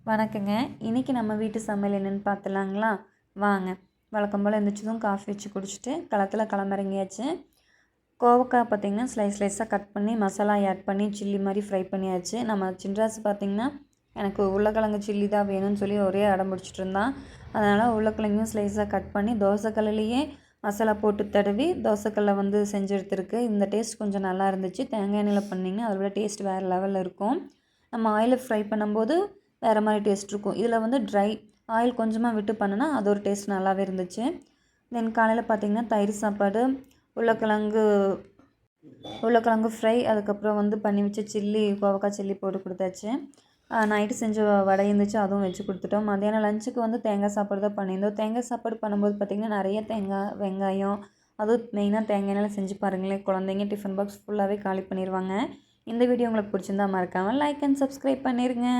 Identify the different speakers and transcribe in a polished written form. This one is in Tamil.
Speaker 1: வணக்கங்க. இன்றைக்கி நம்ம வீட்டு சமையல் என்னென்னு பார்த்துலாங்களா? வாங்க. வழக்கம் போல் எழுந்திரிச்சதும் காஃபி வச்சு குடிச்சிட்டு களத்தில் களமிறங்கியாச்சு. கோவக்காய் பார்த்திங்கன்னா ஸ்லைஸாக கட் பண்ணி மசாலா ஆட் பண்ணி சில்லி மாதிரி ஃப்ரை பண்ணியாச்சு. நம்ம சின்ராசு பார்த்திங்கன்னா எனக்கு உருளைக்கிழங்கு சில்லி தான் வேணும்னு சொல்லி ஒரே அடம் பிடிச்சிட்டு இருந்தான். அதனால் உருளைக்கிழங்கையும் ஸ்லைஸாக கட் பண்ணி தோசைக்கல்லையே மசாலா போட்டு தடவி தோசைக்கல்லை செஞ்சு எடுத்துருக்கு. இந்த டேஸ்ட் கொஞ்சம் நல்லா இருந்துச்சு. தேங்காய் எண்ணெயில் பண்ணிங்கன்னா அதோட டேஸ்ட் வேறு லெவலில் இருக்கும். நம்ம ஆயிலில் ஃப்ரை பண்ணும்போது வேறு மாதிரி டேஸ்ட் இருக்கும். இதில் ட்ரை ஆயில் கொஞ்சமாக விட்டு பண்ணினா அது ஒரு டேஸ்ட் நல்லாவே இருந்துச்சு. தென் காலையில் பார்த்திங்கன்னா தயிர் சாப்பாடு, உருளைக்கிழங்கு ஃப்ரை, அதுக்கப்புறம் பண்ணி வச்ச சில்லி, கோவக்காய் சில்லி போட்டு கொடுத்தாச்சு. நைட்டு செஞ்ச வடை இருந்துச்சு, அதுவும் வச்சு கொடுத்துட்டோம். மத்தியானம் லஞ்சுக்கு தேங்காய் சாப்பாடு தான் பண்ணியிருந்தோம். தேங்காய் சாப்பாடு பண்ணும்போது பார்த்திங்கன்னா நிறைய தேங்காய், வெங்காயம், அதுவும் மெயினாக தேங்காய் எண்ணெயில் செஞ்சு பாருங்களேன். குழந்தைங்க டிஃபன் பாக்ஸ் ஃபுல்லாகவே காலி பண்ணிடுவாங்க. இந்த வீடியோ உங்களுக்கு பிடிச்சிருந்தா மறக்காமல் லைக் அண்ட் சப்ஸ்கிரைப் பண்ணிடுங்க.